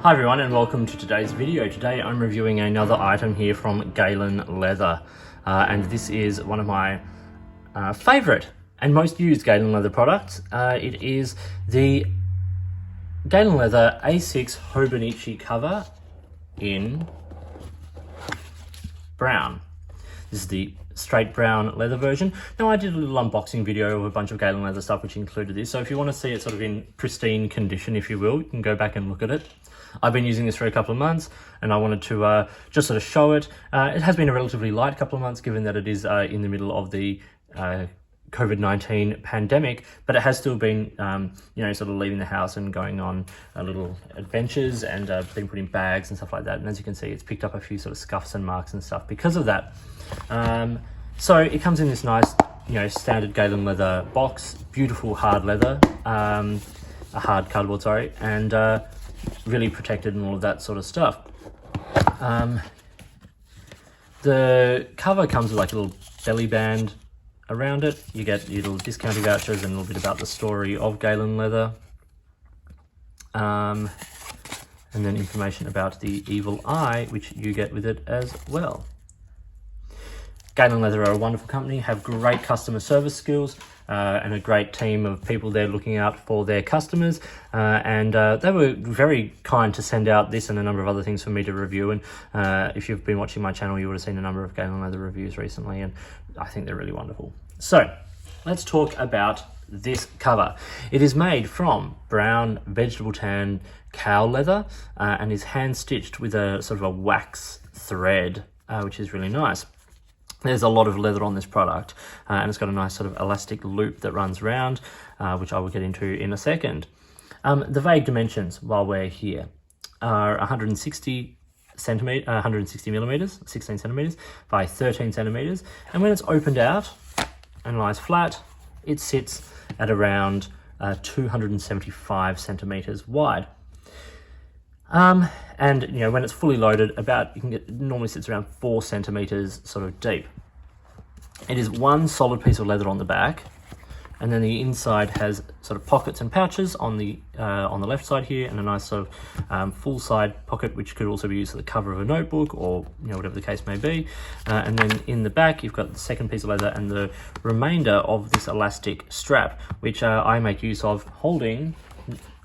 Hi everyone and welcome to today's video. Today I'm reviewing another item here from Galen Leather and this is one of my favourite and most used Galen Leather products. It is the Galen Leather A6 Hobonichi cover in brown. This is the straight brown leather version. Now I did a little unboxing video of a bunch of Galen Leather stuff which included this, so if you want to see it sort of in pristine condition, if you will, you can go back and look at it. I've been using this for a couple of months and I wanted to just sort of show it. It has been a relatively light couple of months given that it is in the middle of the COVID-19 pandemic, but it has still been, you know, sort of leaving the house and going on little adventures and being put in bags and stuff like that. And as you can see, it's picked up a few sort of scuffs and marks and stuff because of that. So it comes in this nice, you know, standard Galen Leather box, beautiful hard leather, a hard cardboard, sorry, and really protected and all of that sort of stuff. The cover comes with like a little belly band around it. You get your little discounting vouchers and a little bit about the story of Galen Leather. And then information about the evil eye, which you get with it as well. Galen Leather are a wonderful company, have great customer service skills and a great team of people there looking out for their customers. And they were very kind to send out this and a number of other things for me to review. And if you've been watching my channel, you would have seen a number of Galen Leather reviews recently, and I think they're really wonderful. So let's talk about this cover. It is made from brown vegetable tan cow leather and is hand stitched with a sort of a wax thread, which is really nice. There's a lot of leather on this product and it's got a nice sort of elastic loop that runs around, which I will get into in a second. The vague dimensions while we're here are 160 millimeters, 16 centimeters by 13 centimeters. And when it's opened out and lies flat, it sits at around 275 centimeters wide. And you know, when it's fully loaded, it normally sits around 4 centimeters sort of deep. It is one solid piece of leather on the back, and then the inside has sort of pockets and pouches on the left side here, and a nice sort of full side pocket which could also be used for the cover of a notebook or, you know, whatever the case may be. And then in the back you've got the second piece of leather and the remainder of this elastic strap, which I make use of holding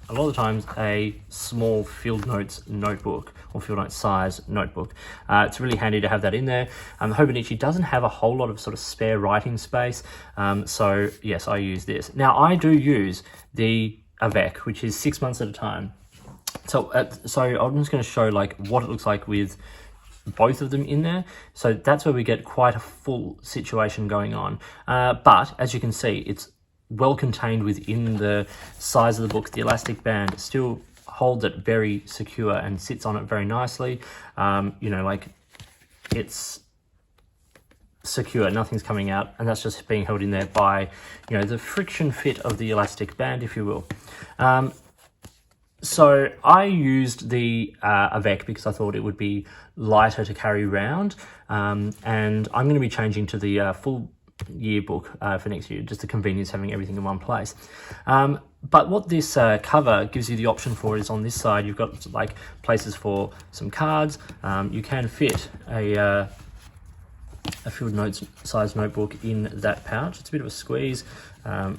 a lot of the times a small field notes notebook or field notes size notebook. It's really handy to have that in there. Hobonichi doesn't have a whole lot of sort of spare writing space, so yes, I use this. Now I do use the Avec, which is 6 months at a time. So I'm just going to show like what it looks like with both of them in there. So that's where we get quite a full situation going on. But as you can see, it's well contained within the size of the book. The elastic band still holds it very secure and sits on it very nicely. You know, like it's secure, nothing's coming out, and that's just being held in there by, you know, the friction fit of the elastic band, if you will. So I used the Avec because I thought it would be lighter to carry around, and I'm going to be changing to the full yearbook for next year, just the convenience having everything in one place. But what this cover gives you the option for is on this side you've got like places for some cards. You can fit a field notes size notebook in that pouch. It's a bit of a squeeze for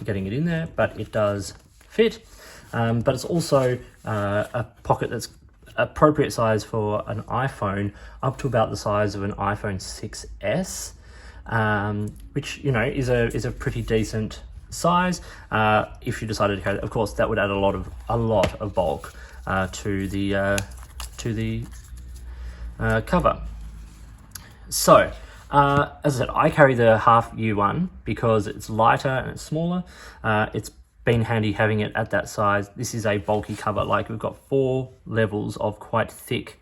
getting it in there, but it does fit. But it's also a pocket that's appropriate size for an iPhone, up to about the size of an iPhone 6S. Which, you know, is a pretty decent size. If you decided to carry that, of course, that would add a lot of bulk to the cover. So as I said, I carry the half year one because it's lighter and it's smaller. It's been handy having it at that size. This is a bulky cover. Like, we've got 4 levels of quite thick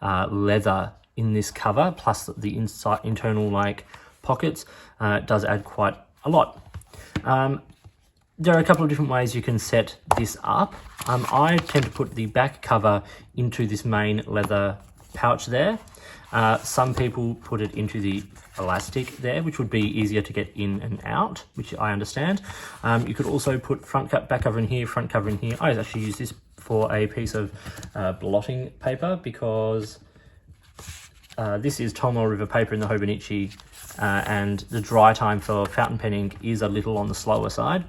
leather in this cover, plus the internal like pockets. It does add quite a lot. There are a couple of different ways you can set this up. I tend to put the back cover into this main leather pouch there. Some people put it into the elastic there, which would be easier to get in and out, which I understand. You could also put front back cover in here, front cover in here. I actually use this for a piece of blotting paper, because this is Tomoe River paper in the Hobonichi, and the dry time for fountain pen ink is a little on the slower side.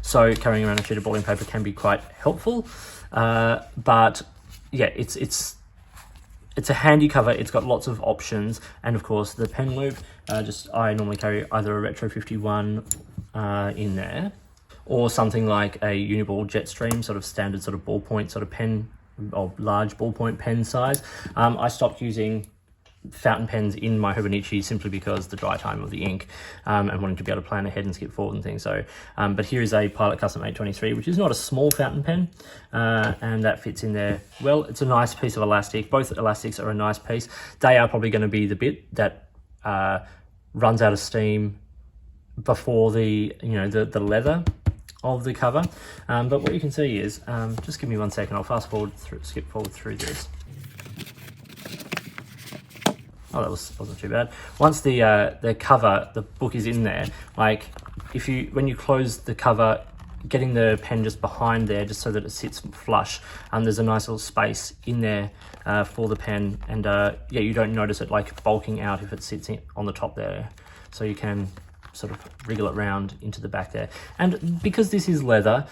So carrying around a sheet of blotting paper can be quite helpful. But yeah, it's a handy cover. It's got lots of options, and of course the pen loop. I normally carry either a Retro 51 in there, or something like a Uniball Jetstream, sort of standard sort of ballpoint sort of pen, or large ballpoint pen size. I stopped using fountain pens in my Hobonichi simply because the dry time of the ink, and wanting to be able to plan ahead and skip forward and things. So, but here is a Pilot Custom 823, which is not a small fountain pen, and that fits in there well. It's a nice piece of elastic. Both elastics are a nice piece. They are probably going to be the bit that runs out of steam before the leather of the cover. But what you can see is, just give me 1 second. I'll skip forward through this. Oh, that wasn't too bad. Once the cover, the book is in there, like when you close the cover, getting the pen just behind there, just so that it sits flush, there's a nice little space in there for the pen, and yeah, you don't notice it like bulking out if it sits on the top there. So you can sort of wriggle it around into the back there. And because this is leather,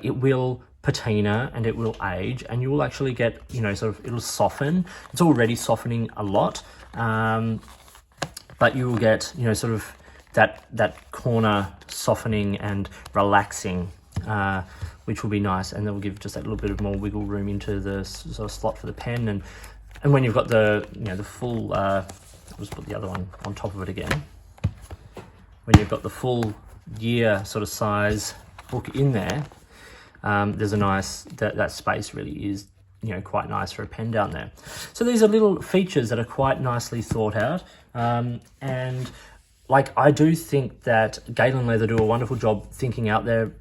it will patina and it will age, and you will actually get, it'll soften. It's already softening a lot. But you will get, sort of that corner softening and relaxing, which will be nice, and that will give just that little bit of more wiggle room into the sort of slot for the pen. And when you've got the full, I'll just put the other one on top of it again. When you've got the full year sort of size book in there, there's a nice, that space really is quite nice for a pen down there. So these are little features that are quite nicely thought out, and like, I do think that Galen Leather do a wonderful job thinking out their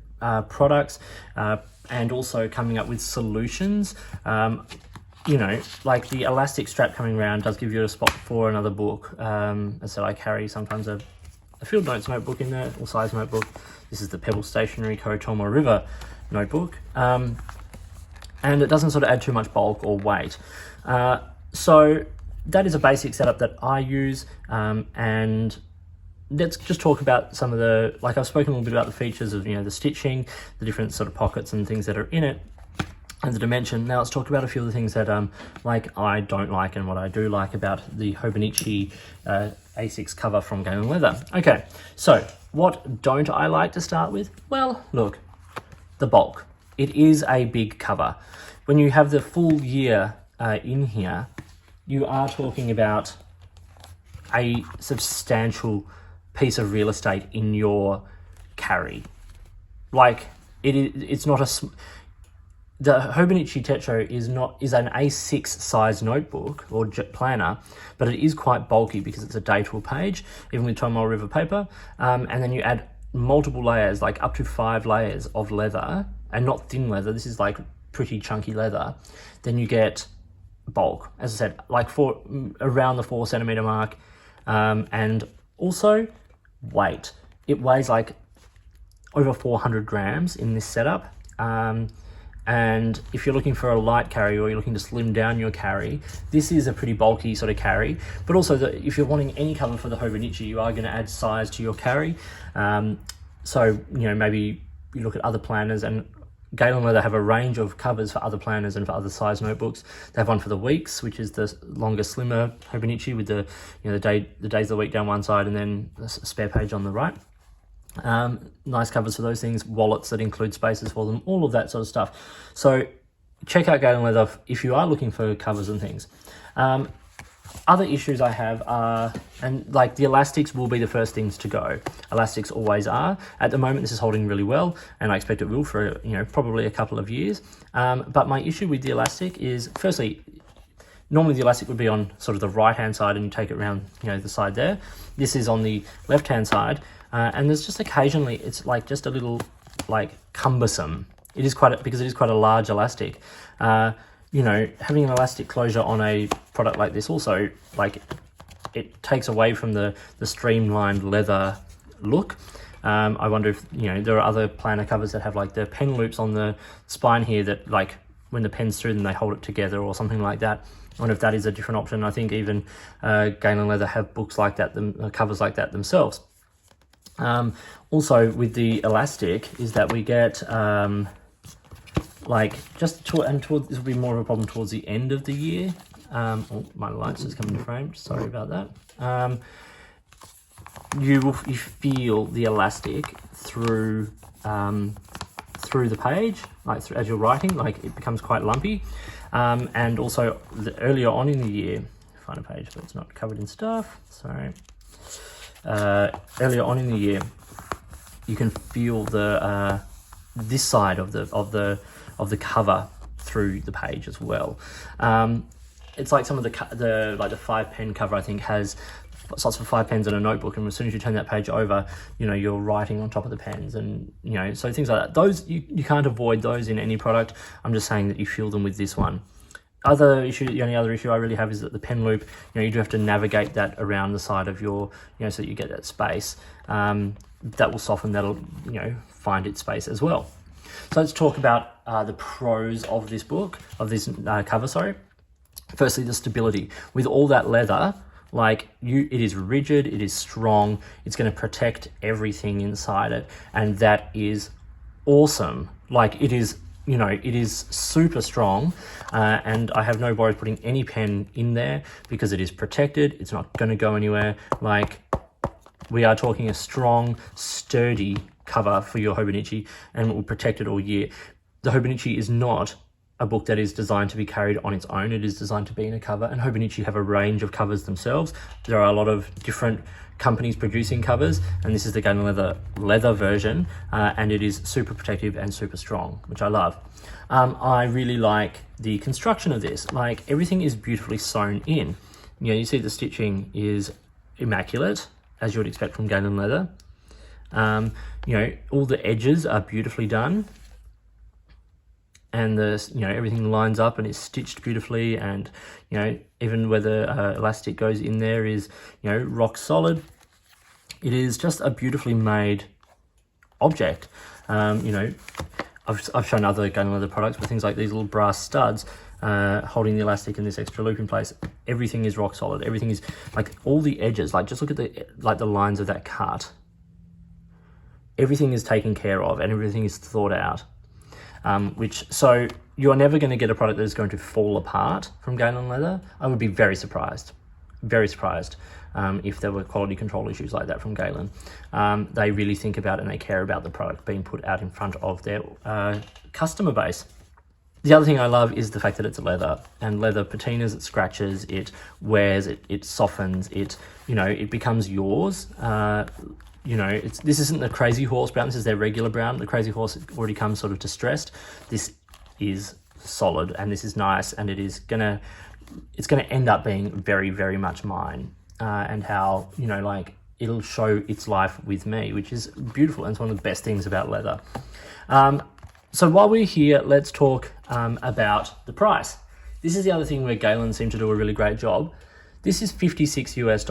products, and also coming up with solutions. Like the elastic strap coming around does give you a spot for another book. As I said, I carry sometimes a Field Notes notebook in there, or size notebook. This is the Pebble Stationery Co. Tomoe River notebook. And it doesn't sort of add too much bulk or weight. So that is a basic setup that I use, and let's just talk about some of the, like I've spoken a little bit about the features of, the stitching, the different sort of pockets and things that are in it, and the dimension. Now let's talk about a few of the things that like I don't like and what I do like about the Hobonichi A6 cover from Galen Leather. Okay, so what don't I like to start with? Well, look, the bulk. It is a big cover. When you have the full year in here, you are talking about a substantial piece of real estate in your carry. Like, it's not the Hobonichi Techo is an A6 size notebook or planner, but it is quite bulky because it's a day tool page, even with Tomoe River paper. And then you add multiple layers, like up to 5 layers of leather, and not thin leather. This is like pretty chunky leather. Then you get bulk, as I said, like for around the 4 centimeter mark, and also weight. It weighs like over 400 grams in this setup. And if you're looking for a light carry, or you're looking to slim down your carry, this is a pretty bulky sort of carry. But also, if you're wanting any cover for the Hobonichi, you are going to add size to your carry. So, maybe you look at other planners, and Galen Leather have a range of covers for other planners and for other size notebooks. They have one for the weeks, which is the longer, slimmer Hobonichi with the the days of the week down one side and then a spare page on the right. Nice covers for those things, wallets that include spaces for them, all of that sort of stuff. So check out Galen Leather if you are looking for covers and things. Other issues I have are, and like the elastics will be the first things to go. Elastics always are. At the moment, this is holding really well, and I expect it will for probably a couple of years. But my issue with the elastic is, firstly, normally the elastic would be on sort of the right-hand side, and you take it around the side there. This is on the left-hand side, and there's just occasionally it's like just a little like cumbersome. It is because it is quite a large elastic. Having an elastic closure on a product like this also, like, it takes away from the streamlined leather look. I wonder if, there are other planner covers that have like the pen loops on the spine here that, like, when the pen's through them, they hold it together or something like that. I wonder if that is a different option. I think even Galen Leather have books like that, covers like that themselves. Also with the elastic is that we get like this will be more of a problem towards the end of the year. Oh, my light's just come into frame, sorry about that. You feel the elastic through the page, like as you're writing, like it becomes quite lumpy. And also earlier on in the year, find a page but it's not covered in stuff, sorry. Earlier on in the year, you can feel the this side of the cover through the page as well. It's like some of the 5-pen cover, I think, has slots for 5 pens in a notebook, and as soon as you turn that page over, you're writing on top of the pens, and so things like that. Those you can't avoid those in any product. I'm just saying that you feel them with this one. The only other issue I really have is that the pen loop, you do have to navigate that around the side of your, so that you get that space. That will soften, that'll, find its space as well. So let's talk about the pros of this book, of this cover, sorry. Firstly, the stability. With all that leather, it is rigid, it is strong, it's going to protect everything inside it, and that is awesome. It is, it is super strong, and I have no worries putting any pen in there because it is protected, it's not going to go anywhere. We are talking a strong, sturdy cover for your Hobonichi, and it will protect it all year. The Hobonichi is not a book that is designed to be carried on its own. It is designed to be in a cover, and Hobonichi have a range of covers themselves. There are a lot of different companies producing covers, and this is the Galen leather version, and it is super protective and super strong, which I love. I really like the construction of this. Everything is beautifully sewn in. You see the stitching is immaculate, as you would expect from Galen leather. All the edges are beautifully done, and everything lines up and is stitched beautifully, and even where the elastic goes in there is rock solid. It is just a beautifully made object. I've shown other Galen leather products with things like these little brass studs holding the elastic and this extra loop in place. Everything is rock solid. Everything is all the edges. Just look at the lines of that cut. Everything is taken care of and everything is thought out. So you're never going to get a product that is going to fall apart from Galen leather. I would be very surprised if there were quality control issues like that from Galen. They really think about it and they care about the product being put out in front of their customer base. The other thing I love is the fact that it's leather, and leather patinas, it scratches, it wears, it softens, it becomes yours. This isn't the Crazy Horse brown, this is their regular brown. The Crazy Horse already comes sort of distressed. This is solid, and this is nice, and it's gonna end up being very, very much mine, and how, it'll show its life with me, which is beautiful, and it's one of the best things about leather. So while we're here, let's talk about the price. This is the other thing where Galen seem to do a really great job. This is $56 US.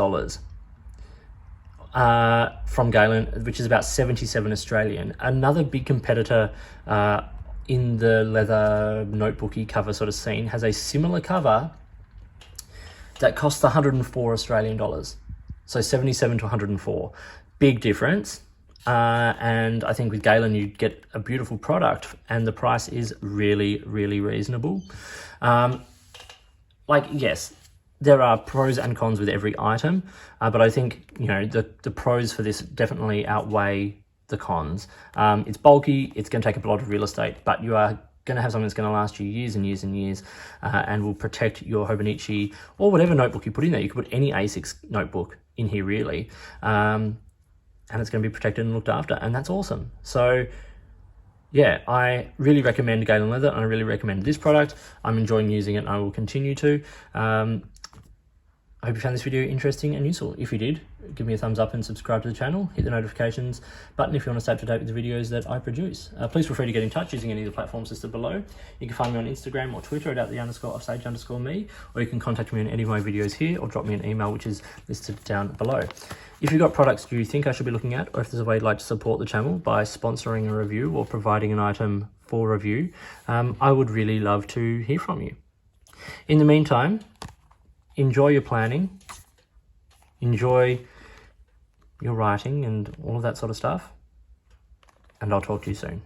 From Galen, which is about 77 Australian. Another big competitor in the leather notebooky cover sort of scene has a similar cover that costs 104 Australian dollars. So 77 to 104. Big difference. And I think with Galen you get a beautiful product, and the price is really, really reasonable. Yes, there are pros and cons with every item, but I think, the pros for this definitely outweigh the cons. It's bulky, it's going to take up a lot of real estate, but you are going to have something that's going to last you years and years and years, and will protect your Hobonichi or whatever notebook you put in there. You could put any A6 notebook in here, really, and it's going to be protected and looked after, and that's awesome. So yeah, I really recommend Galen leather, and I really recommend this product. I'm enjoying using it, and I will continue to. I hope you found this video interesting and useful. If you did, give me a thumbs up and subscribe to the channel. Hit the notifications button if you want to stay up to date with the videos that I produce. Please feel free to get in touch using any of the platforms listed below. You can find me on Instagram or Twitter at @the_offstage_me, or you can contact me on any of my videos here or drop me an email, which is listed down below. If you've got products you think I should be looking at, or if there's a way you'd like to support the channel by sponsoring a review or providing an item for review, I would really love to hear from you. In the meantime, enjoy your planning, enjoy your writing and all of that sort of stuff, and I'll talk to you soon.